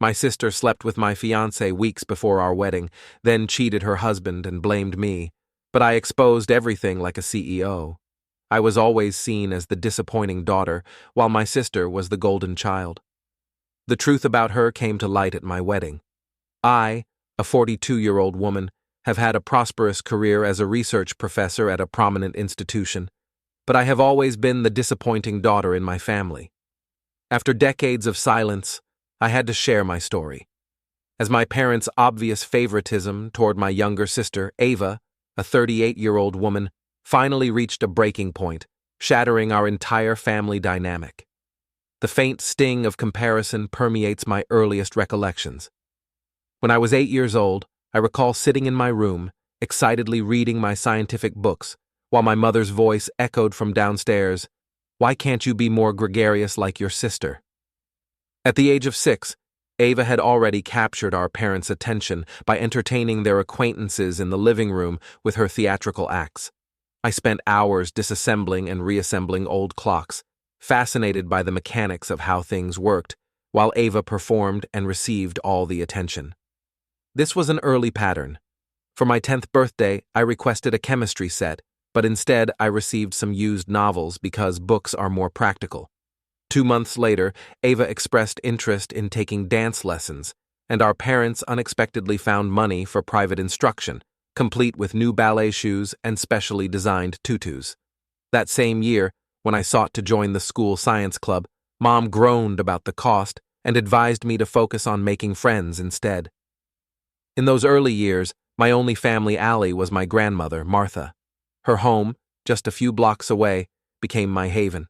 My sister slept with my fiancé weeks before our wedding, then cheated her husband and blamed me, but I exposed everything like a CEO. I was always seen as the disappointing daughter, while my sister was the golden child. The truth about her came to light at my wedding. I, a 42-year-old woman, have had a prosperous career as a research professor at a prominent institution, but I have always been the disappointing daughter in my family. After decades of silence, I had to share my story. As my parents' obvious favoritism toward my younger sister, Ava, a 38-year-old woman, finally reached a breaking point, shattering our entire family dynamic. The faint sting of comparison permeates my earliest recollections. When I was 8 years old, I recall sitting in my room, excitedly reading my scientific books, while my mother's voice echoed from downstairs, "Why can't you be more gregarious like your sister?" At the age of 6, Ava had already captured our parents' attention by entertaining their acquaintances in the living room with her theatrical acts. I spent hours disassembling and reassembling old clocks, fascinated by the mechanics of how things worked, while Ava performed and received all the attention. This was an early pattern. For my 10th birthday, I requested a chemistry set, but instead I received some used novels because books are more practical. 2 months later, Ava expressed interest in taking dance lessons, and our parents unexpectedly found money for private instruction, complete with new ballet shoes and specially designed tutus. That same year, when I sought to join the school science club, Mom groaned about the cost and advised me to focus on making friends instead. In those early years, my only family ally was my grandmother, Martha. Her home, just a few blocks away, became my haven.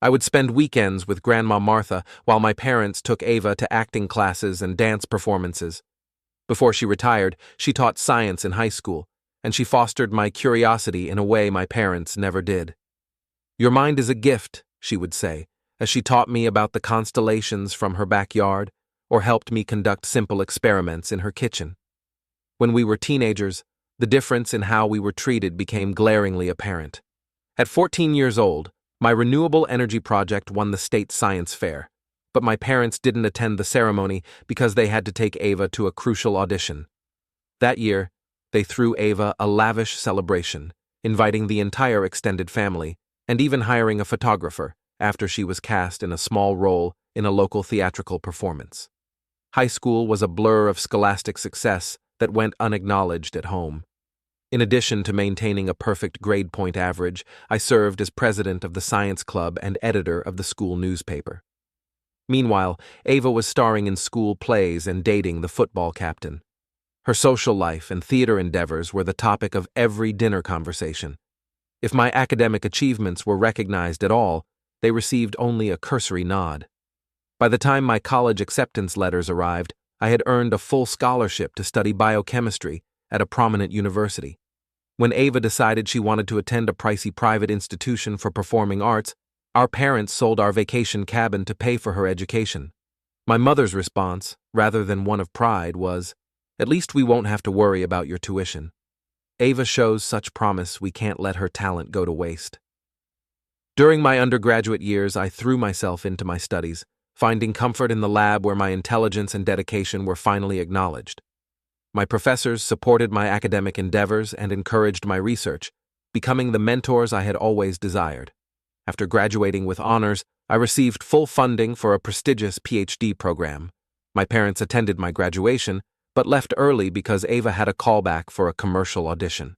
I would spend weekends with Grandma Martha while my parents took Ava to acting classes and dance performances. Before she retired, she taught science in high school, and she fostered my curiosity in a way my parents never did. "Your mind is a gift," she would say, as she taught me about the constellations from her backyard or helped me conduct simple experiments in her kitchen. When we were teenagers, the difference in how we were treated became glaringly apparent. At 14 years old, my renewable energy project won the state science fair, but my parents didn't attend the ceremony because they had to take Ava to a crucial audition. That year, they threw Ava a lavish celebration, inviting the entire extended family, and even hiring a photographer after she was cast in a small role in a local theatrical performance. High school was a blur of scholastic success that went unacknowledged at home. In addition to maintaining a perfect grade point average, I served as president of the science club and editor of the school newspaper. Meanwhile, Ava was starring in school plays and dating the football captain. Her social life and theater endeavors were the topic of every dinner conversation. If my academic achievements were recognized at all, they received only a cursory nod. By the time my college acceptance letters arrived, I had earned a full scholarship to study biochemistry at a prominent university. When Ava decided she wanted to attend a pricey private institution for performing arts, our parents sold our vacation cabin to pay for her education. My mother's response, rather than one of pride, was, "At least we won't have to worry about your tuition. Ava shows such promise we can't let her talent go to waste." During my undergraduate years, I threw myself into my studies, finding comfort in the lab where my intelligence and dedication were finally acknowledged. My professors supported my academic endeavors and encouraged my research, becoming the mentors I had always desired. After graduating with honors, I received full funding for a prestigious PhD program. My parents attended my graduation, but left early because Ava had a callback for a commercial audition.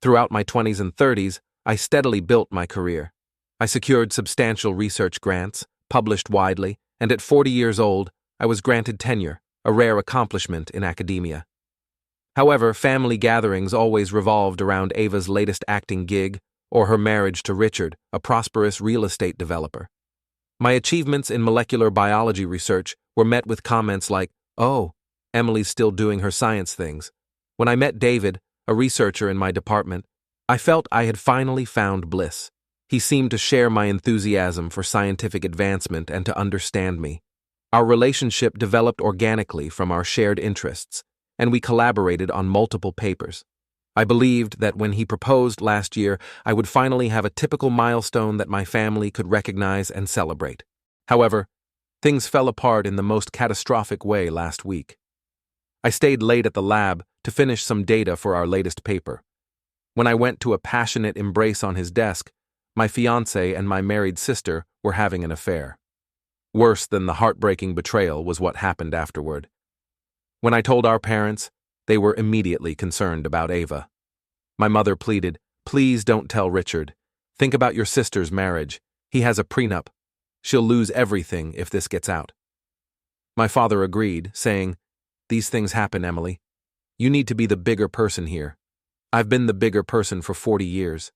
Throughout my 20s and 30s, I steadily built my career. I secured substantial research grants, published widely, and at 40 years old, I was granted tenure, a rare accomplishment in academia. However, family gatherings always revolved around Ava's latest acting gig or her marriage to Richard, a prosperous real estate developer. My achievements in molecular biology research were met with comments like, "Oh, Emily's still doing her science things." When I met David, a researcher in my department, I felt I had finally found bliss. He seemed to share my enthusiasm for scientific advancement and to understand me. Our relationship developed organically from our shared interests, and we collaborated on multiple papers. I believed that when he proposed last year, I would finally have a typical milestone that my family could recognize and celebrate. However, Things fell apart in the most catastrophic way last week. I stayed late at the lab to finish some data for our latest paper. When I went to a passionate embrace on his desk, my fiancé and my married sister were having an affair. Worse than the heartbreaking betrayal was what happened afterward. When I told our parents, they were immediately concerned about Ava. My mother pleaded, "Please don't tell Richard. Think about your sister's marriage. He has a prenup. She'll lose everything if this gets out." My father agreed, saying, "These things happen, Emily. You need to be the bigger person here. I've been the bigger person for 40 years.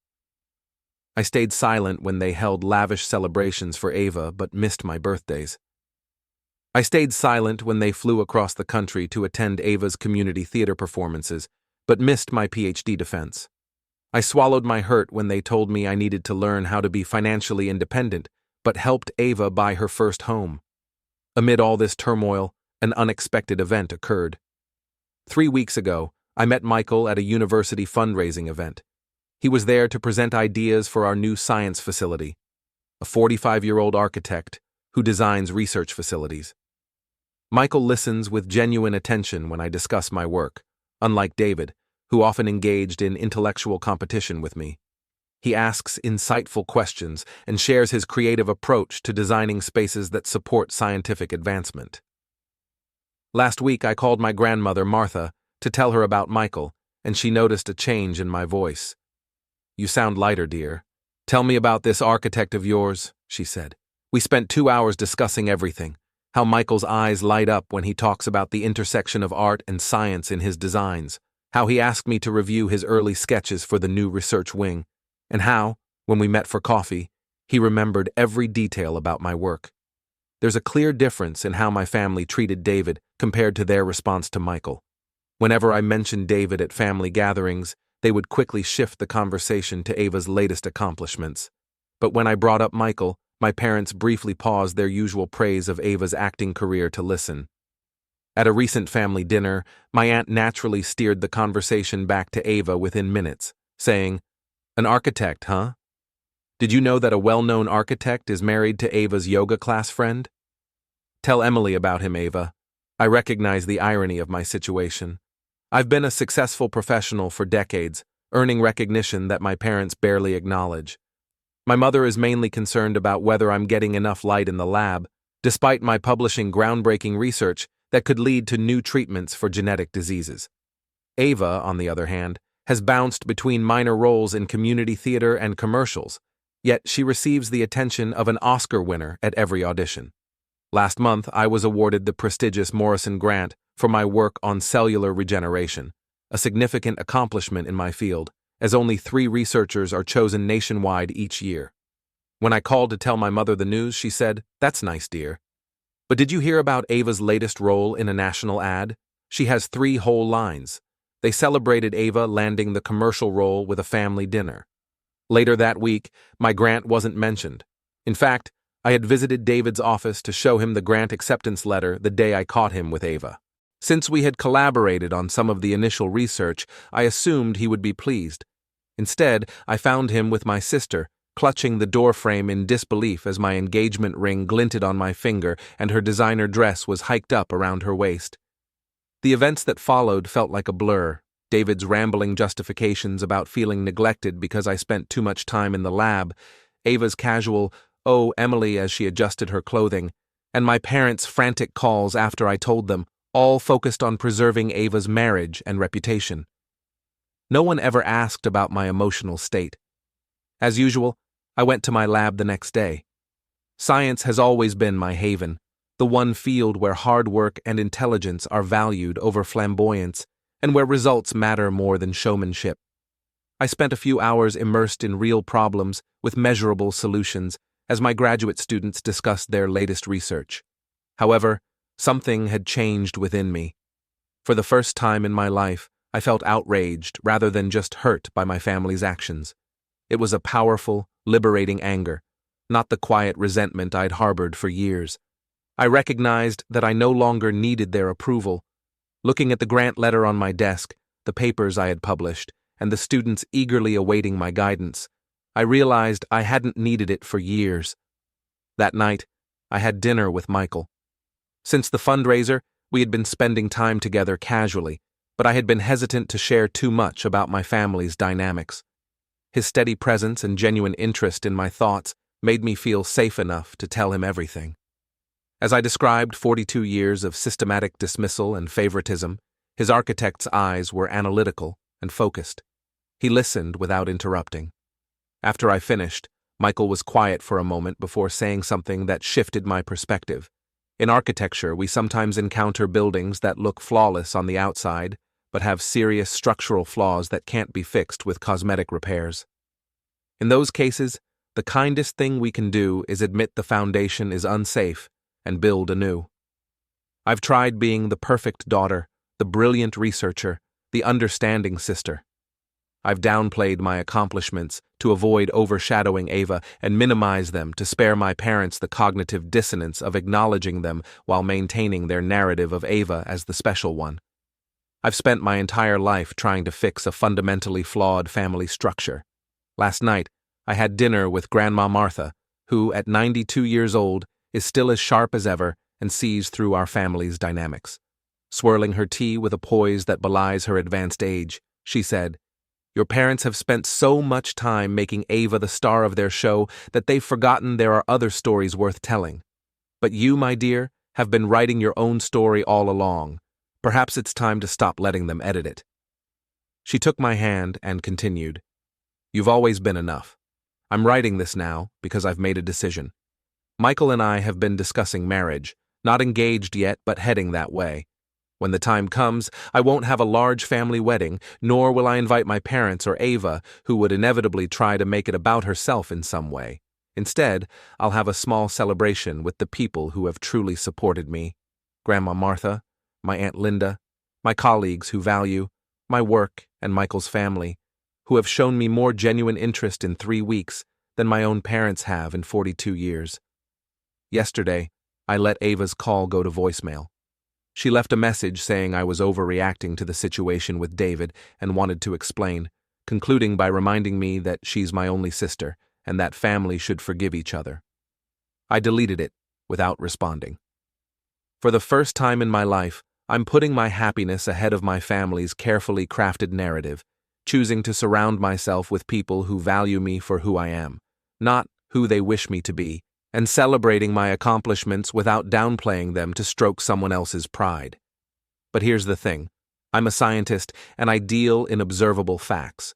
I stayed silent when they held lavish celebrations for Ava but missed my birthdays. I stayed silent when they flew across the country to attend Ava's community theater performances but missed my PhD defense. I swallowed my hurt when they told me I needed to learn how to be financially independent but helped Ava buy her first home. Amid all this turmoil, an unexpected event occurred. 3 weeks ago, I met Michael at a university fundraising event. He was there to present ideas for our new science facility, a 45-year-old architect who designs research facilities. Michael listens with genuine attention when I discuss my work, unlike David, who often engaged in intellectual competition with me. He asks insightful questions and shares his creative approach to designing spaces that support scientific advancement. Last week, I called my grandmother, Martha, to tell her about Michael, and she noticed a change in my voice. "You sound lighter, dear. Tell me about this architect of yours," she said. "We spent 2 hours discussing everything, how Michael's eyes light up when he talks about the intersection of art and science in his designs, how he asked me to review his early sketches for the new research wing, and how, when we met for coffee, he remembered every detail about my work. There's a clear difference in how my family treated David compared to their response to Michael. Whenever I mentioned David at family gatherings, they would quickly shift the conversation to Ava's latest accomplishments. But when I brought up Michael, my parents briefly paused their usual praise of Ava's acting career to listen. At a recent family dinner, my aunt naturally steered the conversation back to Ava within minutes, saying, "An architect, huh? Did you know that a well-known architect is married to Ava's yoga class friend? Tell Emily about him, Ava. I recognize the irony of my situation. I've been a successful professional for decades, earning recognition that my parents barely acknowledge. My mother is mainly concerned about whether I'm getting enough light in the lab, despite my publishing groundbreaking research that could lead to new treatments for genetic diseases. Ava, on the other hand, has bounced between minor roles in community theater and commercials, yet she receives the attention of an Oscar winner at every audition. Last month, I was awarded the prestigious Morrison Grant for my work on cellular regeneration, a significant accomplishment in my field, as only 3 researchers are chosen nationwide each year. When I called to tell my mother the news, she said, "That's nice, dear. But did you hear about Ava's latest role in a national ad? She has 3 whole lines. They celebrated Ava landing the commercial role with a family dinner. Later that week, my grant wasn't mentioned. In fact, I had visited David's office to show him the grant acceptance letter the day I caught him with Ava. Since we had collaborated on some of the initial research, I assumed he would be pleased. Instead, I found him with my sister, clutching the doorframe in disbelief as my engagement ring glinted on my finger and her designer dress was hiked up around her waist. The events that followed felt like a blur. David's rambling justifications about feeling neglected because I spent too much time in the lab, Ava's casual, "Oh, Emily," as she adjusted her clothing, and my parents' frantic calls after I told them, all focused on preserving Ava's marriage and reputation. No one ever asked about my emotional state. As usual, I went to my lab the next day. Science has always been my haven, the one field where hard work and intelligence are valued over flamboyance, and where results matter more than showmanship. I spent a few hours immersed in real problems with measurable solutions as my graduate students discussed their latest research. However, something had changed within me. For the first time in my life, I felt outraged rather than just hurt by my family's actions. It was a powerful, liberating anger, not the quiet resentment I'd harbored for years. I recognized that I no longer needed their approval. Looking at the grant letter on my desk, the papers I had published, and the students eagerly awaiting my guidance, I realized I hadn't needed it for years. That night, I had dinner with Michael. Since the fundraiser, we had been spending time together casually, but I had been hesitant to share too much about my family's dynamics. His steady presence and genuine interest in my thoughts made me feel safe enough to tell him everything. As I described 42 years of systematic dismissal and favoritism, his architect's eyes were analytical and focused. He listened without interrupting. After I finished, Michael was quiet for a moment before saying something that shifted my perspective. In architecture, we sometimes encounter buildings that look flawless on the outside, but have serious structural flaws that can't be fixed with cosmetic repairs. In those cases, the kindest thing we can do is admit the foundation is unsafe and build anew. I've tried being the perfect daughter, the brilliant researcher, the understanding sister. I've downplayed my accomplishments to avoid overshadowing Ava and minimize them to spare my parents the cognitive dissonance of acknowledging them while maintaining their narrative of Ava as the special one. I've spent my entire life trying to fix a fundamentally flawed family structure. Last night, I had dinner with Grandma Martha, who, at 92 years old, is still as sharp as ever and sees through our family's dynamics. Swirling her tea with a poise that belies her advanced age, she said, "Your parents have spent so much time making Ava the star of their show that they've forgotten there are other stories worth telling. But you, my dear, have been writing your own story all along. Perhaps it's time to stop letting them edit it." She took my hand and continued, "You've always been enough. I'm writing this now because I've made a decision. Michael and I have been discussing marriage, not engaged yet, but heading that way. When the time comes, I won't have a large family wedding, nor will I invite my parents or Ava, who would inevitably try to make it about herself in some way. Instead, I'll have a small celebration with the people who have truly supported me. Grandma Martha, my Aunt Linda, my colleagues who value my work, and Michael's family, who have shown me more genuine interest in 3 weeks than my own parents have in 42 years. Yesterday, I let Ava's call go to voicemail. She left a message saying I was overreacting to the situation with David and wanted to explain, concluding by reminding me that she's my only sister and that family should forgive each other. I deleted it without responding. For the first time in my life, I'm putting my happiness ahead of my family's carefully crafted narrative, choosing to surround myself with people who value me for who I am, not who they wish me to be, and celebrating my accomplishments without downplaying them to stroke someone else's pride. But here's the thing. I'm a scientist and I deal in observable facts.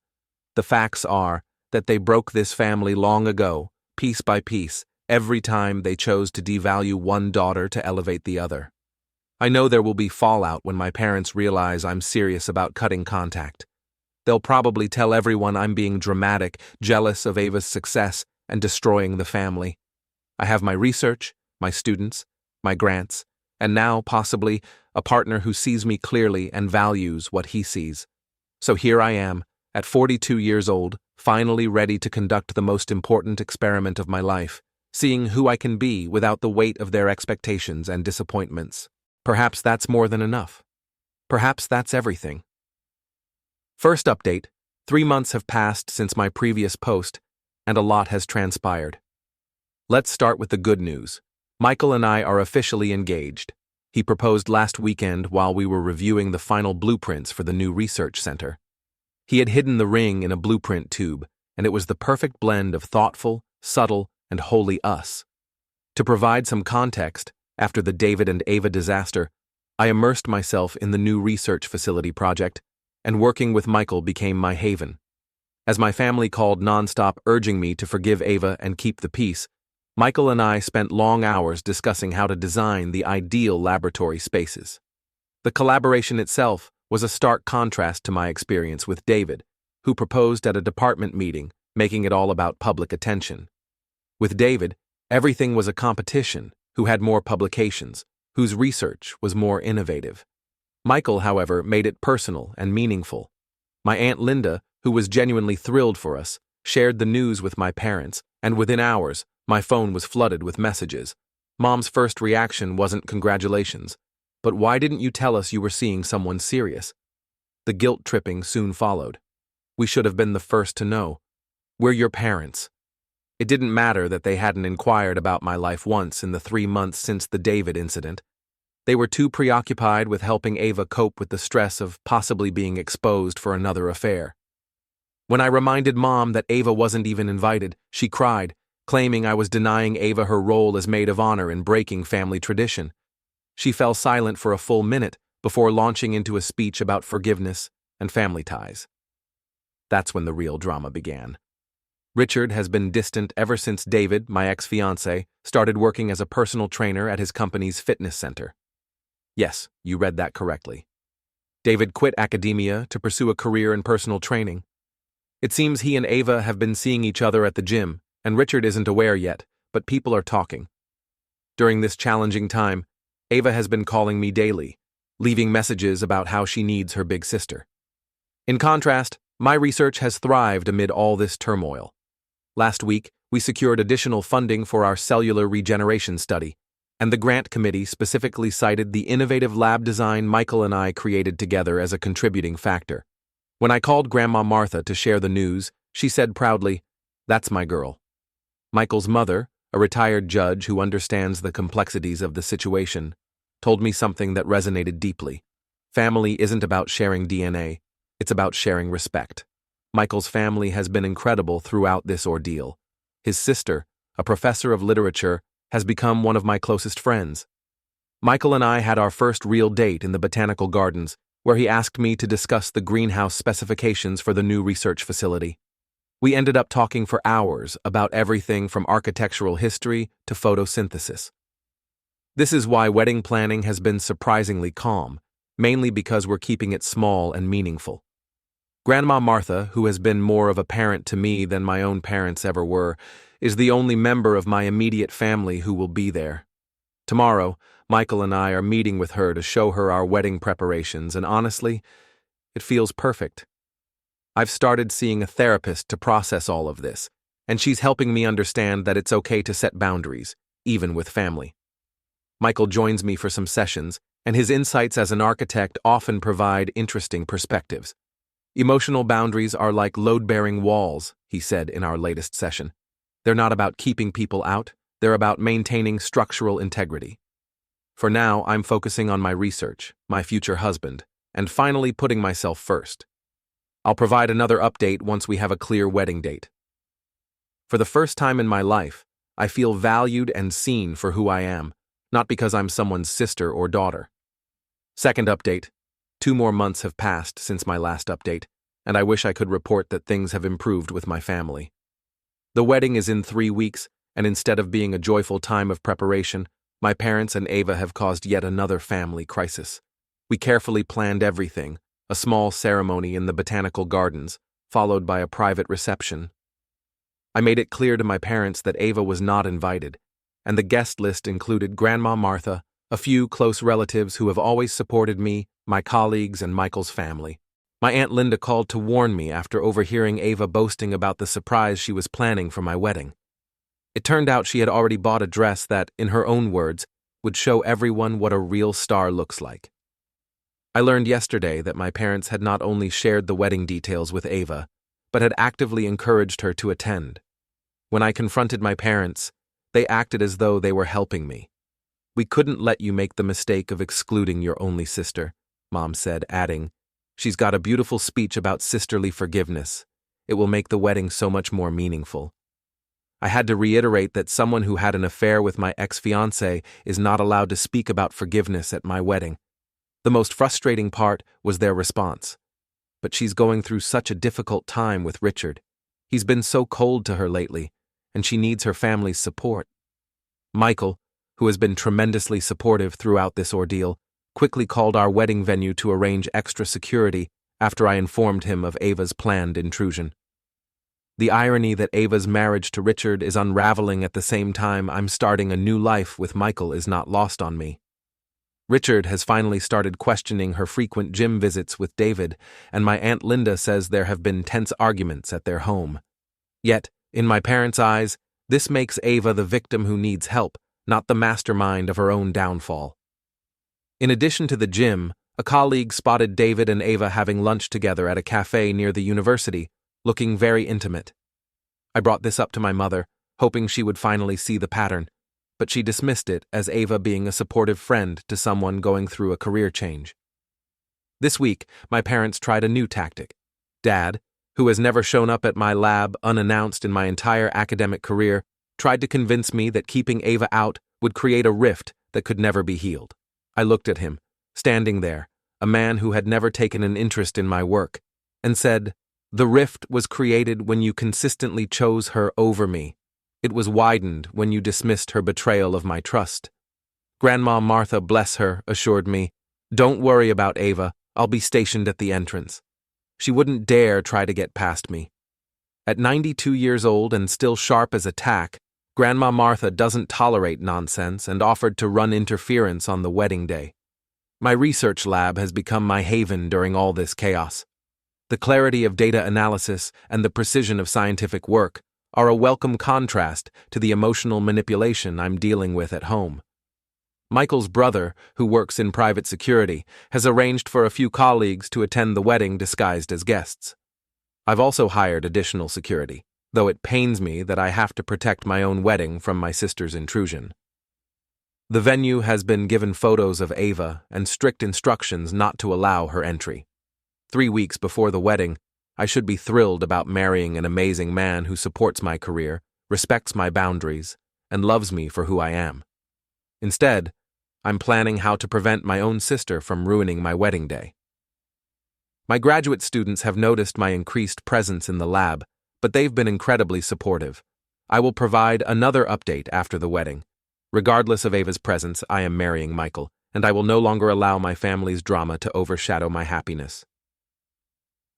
The facts are that they broke this family long ago, piece by piece, every time they chose to devalue one daughter to elevate the other. I know there will be fallout when my parents realize I'm serious about cutting contact. They'll probably tell everyone I'm being dramatic, jealous of Ava's success, and destroying the family. I have my research, my students, my grants, and now, possibly, a partner who sees me clearly and values what he sees. So here I am, at 42 years old, finally ready to conduct the most important experiment of my life, seeing who I can be without the weight of their expectations and disappointments. Perhaps that's more than enough. Perhaps that's everything. First update: 3 months have passed since my previous post, and a lot has transpired. Let's start with the good news. Michael and I are officially engaged. He proposed last weekend while we were reviewing the final blueprints for the new research center. He had hidden the ring in a blueprint tube, and it was the perfect blend of thoughtful, subtle, and wholly us. To provide some context, after the David and Ava disaster, I immersed myself in the new research facility project, and working with Michael became my haven. As my family called nonstop urging me to forgive Ava and keep the peace, Michael and I spent long hours discussing how to design the ideal laboratory spaces. The collaboration itself was a stark contrast to my experience with David, who proposed at a department meeting, making it all about public attention. With David, everything was a competition: who had more publications, whose research was more innovative. Michael, however, made it personal and meaningful. My Aunt Linda, who was genuinely thrilled for us, shared the news with my parents, and within hours, my phone was flooded with messages. Mom's first reaction wasn't congratulations, but why didn't you tell us you were seeing someone serious? The guilt-tripping soon followed. We should have been the first to know. We're your parents. It didn't matter that they hadn't inquired about my life once in the 3 months since the David incident. They were too preoccupied with helping Ava cope with the stress of possibly being exposed for another affair. When I reminded Mom that Ava wasn't even invited, she cried, claiming I was denying Ava her role as maid of honor in breaking family tradition. She fell silent for a full minute before launching into a speech about forgiveness and family ties. That's when the real drama began. Richard has been distant ever since David, my ex-fiancé, started working as a personal trainer at his company's fitness center. Yes, you read that correctly. David quit academia to pursue a career in personal training. It seems he and Ava have been seeing each other at the gym, and Richard isn't aware yet, but people are talking. During this challenging time, Ava has been calling me daily, leaving messages about how she needs her big sister. In contrast, my research has thrived amid all this turmoil. Last week, we secured additional funding for our cellular regeneration study, and the grant committee specifically cited the innovative lab design Michael and I created together as a contributing factor. When I called Grandma Martha to share the news, she said proudly, "That's my girl." Michael's mother, a retired judge who understands the complexities of the situation, told me something that resonated deeply. Family isn't about sharing DNA, it's about sharing respect. Michael's family has been incredible throughout this ordeal. His sister, a professor of literature, has become one of my closest friends. Michael and I had our first real date in the botanical gardens, where he asked me to discuss the greenhouse specifications for the new research facility. We ended up talking for hours about everything from architectural history to photosynthesis. This is why wedding planning has been surprisingly calm, mainly because we're keeping it small and meaningful. Grandma Martha, who has been more of a parent to me than my own parents ever were, is the only member of my immediate family who will be there. Tomorrow, Michael and I are meeting with her to show her our wedding preparations, and honestly, it feels perfect. I've started seeing a therapist to process all of this, and she's helping me understand that it's okay to set boundaries, even with family. Michael joins me for some sessions, and his insights as an architect often provide interesting perspectives. Emotional boundaries are like load-bearing walls, he said in our latest session. They're not about keeping people out, they're about maintaining structural integrity. For now, I'm focusing on my research, my future husband, and finally putting myself first. I'll provide another update once we have a clear wedding date. For the first time in my life, I feel valued and seen for who I am, not because I'm someone's sister or daughter. Second update. 2 more months have passed since my last update, and I wish I could report that things have improved with my family. The wedding is in 3 weeks, and instead of being a joyful time of preparation, my parents and Ava have caused yet another family crisis. We carefully planned everything, a small ceremony in the botanical gardens, followed by a private reception. I made it clear to my parents that Ava was not invited, and the guest list included Grandma Martha, a few close relatives who have always supported me, my colleagues, and Michael's family. My Aunt Linda called to warn me after overhearing Ava boasting about the surprise she was planning for my wedding. It turned out she had already bought a dress that, in her own words, would show everyone what a real star looks like. I learned yesterday that my parents had not only shared the wedding details with Ava, but had actively encouraged her to attend. When I confronted my parents, they acted as though they were helping me. "We couldn't let you make the mistake of excluding your only sister," Mom said, adding, "She's got a beautiful speech about sisterly forgiveness. It will make the wedding so much more meaningful." I had to reiterate that someone who had an affair with my ex-fiancé is not allowed to speak about forgiveness at my wedding. The most frustrating part was their response. "But she's going through such a difficult time with Richard. He's been so cold to her lately, and she needs her family's support." Michael, who has been tremendously supportive throughout this ordeal, quickly called our wedding venue to arrange extra security after I informed him of Ava's planned intrusion. The irony that Ava's marriage to Richard is unraveling at the same time I'm starting a new life with Michael is not lost on me. Richard has finally started questioning her frequent gym visits with David, and my Aunt Linda says there have been tense arguments at their home. Yet, in my parents' eyes, this makes Ava the victim who needs help, not the mastermind of her own downfall. In addition to the gym, a colleague spotted David and Ava having lunch together at a cafe near the university, looking very intimate. I brought this up to my mother, hoping she would finally see the pattern, but she dismissed it as Ava being a supportive friend to someone going through a career change. This week, my parents tried a new tactic. Dad, who has never shown up at my lab unannounced in my entire academic career, tried to convince me that keeping Ava out would create a rift that could never be healed. I looked at him, standing there, a man who had never taken an interest in my work, and said, "The rift was created when you consistently chose her over me. It was widened when you dismissed her betrayal of my trust." Grandma Martha, bless her, assured me, "Don't worry about Ava, I'll be stationed at the entrance." She wouldn't dare try to get past me. At 92 years old and still sharp as a tack, Grandma Martha doesn't tolerate nonsense and offered to run interference on the wedding day. My research lab has become my haven during all this chaos. The clarity of data analysis and the precision of scientific work are a welcome contrast to the emotional manipulation I'm dealing with at home. Michael's brother, who works in private security, has arranged for a few colleagues to attend the wedding disguised as guests. I've also hired additional security, though it pains me that I have to protect my own wedding from my sister's intrusion. The venue has been given photos of Ava and strict instructions not to allow her entry. 3 weeks before the wedding, I should be thrilled about marrying an amazing man who supports my career, respects my boundaries, and loves me for who I am. Instead, I'm planning how to prevent my own sister from ruining my wedding day. My graduate students have noticed my increased presence in the lab, but they've been incredibly supportive. I will provide another update after the wedding. Regardless of Ava's presence, I am marrying Michael, and I will no longer allow my family's drama to overshadow my happiness.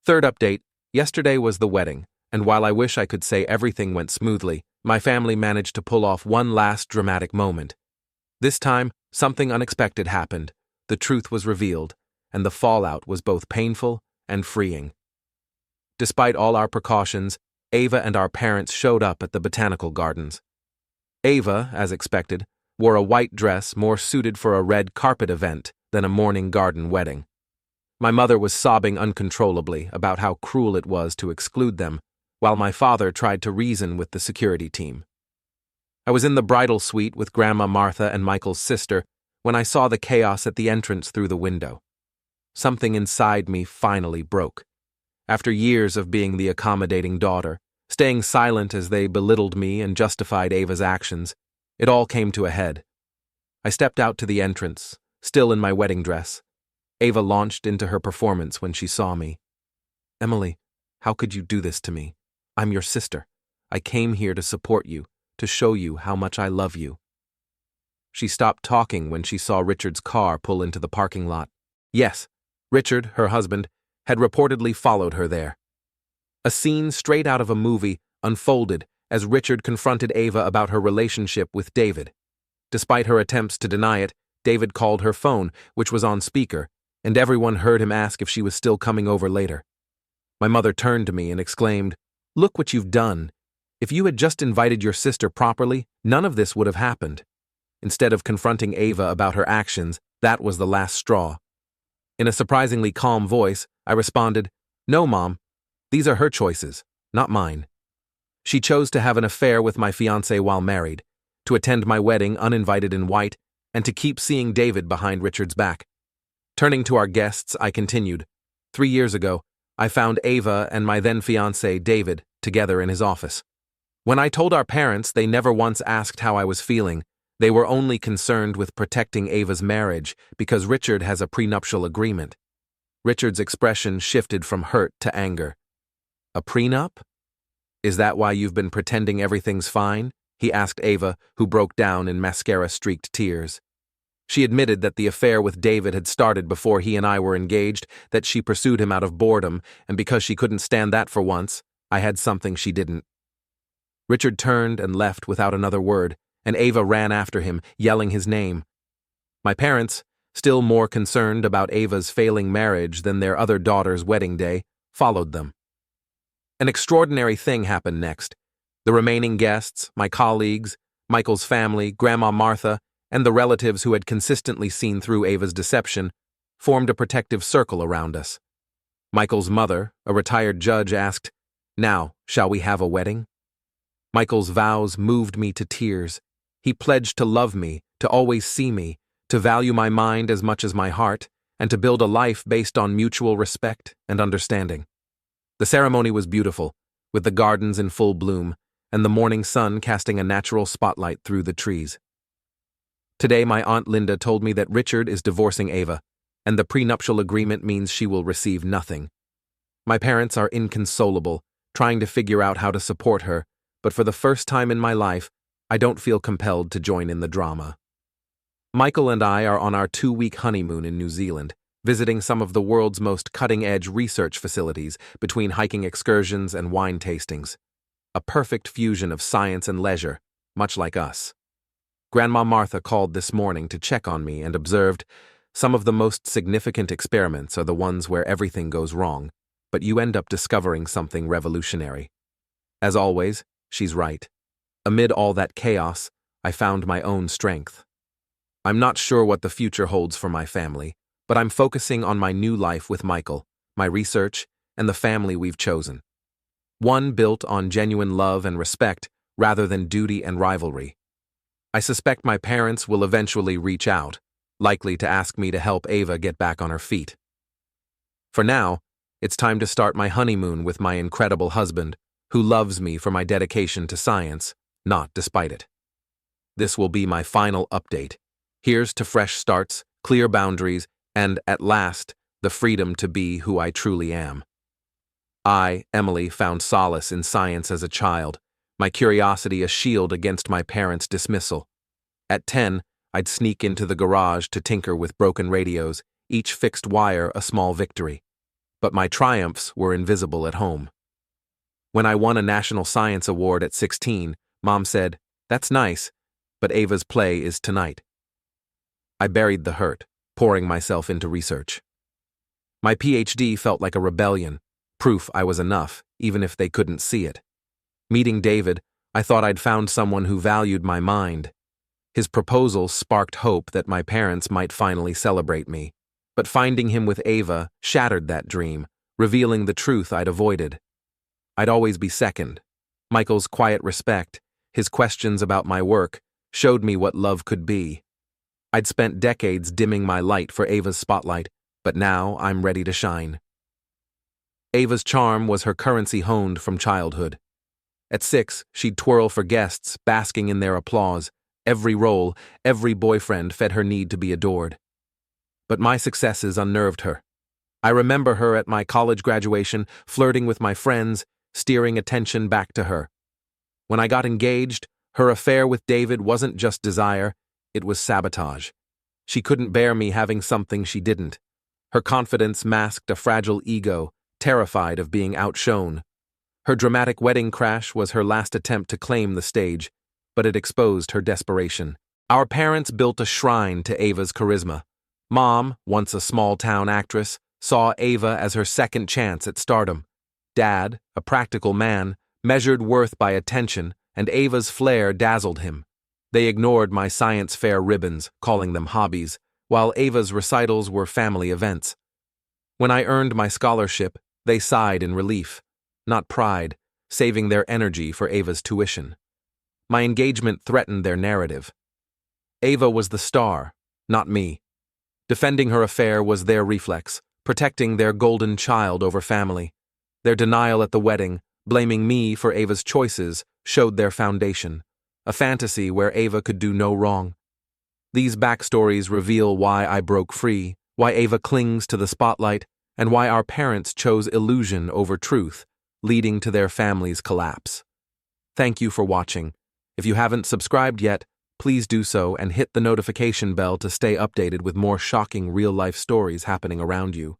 Third update: yesterday was the wedding, and while I wish I could say everything went smoothly, my family managed to pull off one last dramatic moment. This time, something unexpected happened, the truth was revealed, and the fallout was both painful and freeing. Despite all our precautions, Ava and our parents showed up at the botanical gardens. Ava, as expected, wore a white dress more suited for a red carpet event than a morning garden wedding. My mother was sobbing uncontrollably about how cruel it was to exclude them, while my father tried to reason with the security team. I was in the bridal suite with Grandma Martha and Michael's sister when I saw the chaos at the entrance through the window. Something inside me finally broke. After years of being the accommodating daughter, staying silent as they belittled me and justified Ava's actions, it all came to a head. I stepped out to the entrance, still in my wedding dress. Ava launched into her performance when she saw me. "Emily, how could you do this to me? I'm your sister. I came here to support you, to show you how much I love you." She stopped talking when she saw Richard's car pull into the parking lot. Yes, Richard, her husband, had reportedly followed her there. A scene straight out of a movie unfolded as Richard confronted Ava about her relationship with David. Despite her attempts to deny it, David called her phone, which was on speaker, and everyone heard him ask if she was still coming over later. My mother turned to me and exclaimed, "Look what you've done. If you had just invited your sister properly, none of this would have happened." Instead of confronting Ava about her actions, that was the last straw. In a surprisingly calm voice, I responded, "No, Mom. These are her choices, not mine. She chose to have an affair with my fiancé while married, to attend my wedding uninvited in white, and to keep seeing David behind Richard's back." Turning to our guests, I continued, 3 years ago, I found Ava and my then fiancé, David, together in his office. When I told our parents, they never once asked how I was feeling. They were only concerned with protecting Ava's marriage because Richard has a prenuptial agreement. Richard's expression shifted from hurt to anger. "A prenup? Is that why you've been pretending everything's fine?" he asked Ava, who broke down in mascara-streaked tears. She admitted that the affair with David had started before he and I were engaged, that she pursued him out of boredom, and because she couldn't stand that for once, I had something she didn't. Richard turned and left without another word, and Ava ran after him, yelling his name. My parents, still more concerned about Ava's failing marriage than their other daughter's wedding day, followed them. An extraordinary thing happened next. The remaining guests, my colleagues, Michael's family, Grandma Martha, and the relatives who had consistently seen through Ava's deception, formed a protective circle around us. Michael's mother, a retired judge, asked, "Now, shall we have a wedding?" Michael's vows moved me to tears. He pledged to love me, to always see me, to value my mind as much as my heart, and to build a life based on mutual respect and understanding. The ceremony was beautiful, with the gardens in full bloom, and the morning sun casting a natural spotlight through the trees. Today, my Aunt Linda told me that Richard is divorcing Ava, and the prenuptial agreement means she will receive nothing. My parents are inconsolable, trying to figure out how to support her, but for the first time in my life, I don't feel compelled to join in the drama. Michael and I are on our 2-week honeymoon in New Zealand, visiting some of the world's most cutting-edge research facilities between hiking excursions and wine tastings. A perfect fusion of science and leisure, much like us. Grandma Martha called this morning to check on me and observed, "Some of the most significant experiments are the ones where everything goes wrong, but you end up discovering something revolutionary." As always, she's right. Amid all that chaos, I found my own strength. I'm not sure what the future holds for my family, but I'm focusing on my new life with Michael, my research, and the family we've chosen. One built on genuine love and respect rather than duty and rivalry. I suspect my parents will eventually reach out, likely to ask me to help Ava get back on her feet. For now, it's time to start my honeymoon with my incredible husband, who loves me for my dedication to science, not despite it. This will be my final update. Here's to fresh starts, clear boundaries, and, at last, the freedom to be who I truly am. I, Emily, found solace in science as a child, my curiosity a shield against my parents' dismissal. At 10, I'd sneak into the garage to tinker with broken radios, each fixed wire a small victory. But my triumphs were invisible at home. When I won a National Science Award at 16, Mom said, "That's nice, but Ava's play is tonight." I buried the hurt, pouring myself into research. My PhD felt like a rebellion, proof I was enough, even if they couldn't see it. Meeting David, I thought I'd found someone who valued my mind. His proposal sparked hope that my parents might finally celebrate me, but finding him with Ava shattered that dream, revealing the truth I'd avoided. I'd always be second. Michael's quiet respect, his questions about my work, showed me what love could be. I'd spent decades dimming my light for Ava's spotlight, but now I'm ready to shine. Ava's charm was her currency honed from childhood. At 6, she'd twirl for guests, basking in their applause. Every role, every boyfriend fed her need to be adored. But my successes unnerved her. I remember her at my college graduation, flirting with my friends, steering attention back to her. When I got engaged, her affair with David wasn't just desire, it was sabotage. She couldn't bear me having something she didn't. Her confidence masked a fragile ego, terrified of being outshone. Her dramatic wedding crash was her last attempt to claim the stage, but it exposed her desperation. Our parents built a shrine to Ava's charisma. Mom, once a small-town actress, saw Ava as her second chance at stardom. Dad, a practical man, measured worth by attention, and Ava's flair dazzled him. They ignored my science fair ribbons, calling them hobbies, while Ava's recitals were family events. When I earned my scholarship, they sighed in relief, not pride, saving their energy for Ava's tuition. My engagement threatened their narrative. Ava was the star, not me. Defending her affair was their reflex, protecting their golden child over family. Their denial at the wedding, blaming me for Ava's choices, showed their foundation. A fantasy where Ava could do no wrong. These backstories reveal why I broke free, why Ava clings to the spotlight, and why our parents chose illusion over truth, leading to their family's collapse. Thank you for watching. If you haven't subscribed yet, please do so and hit the notification bell to stay updated with more shocking real-life stories happening around you.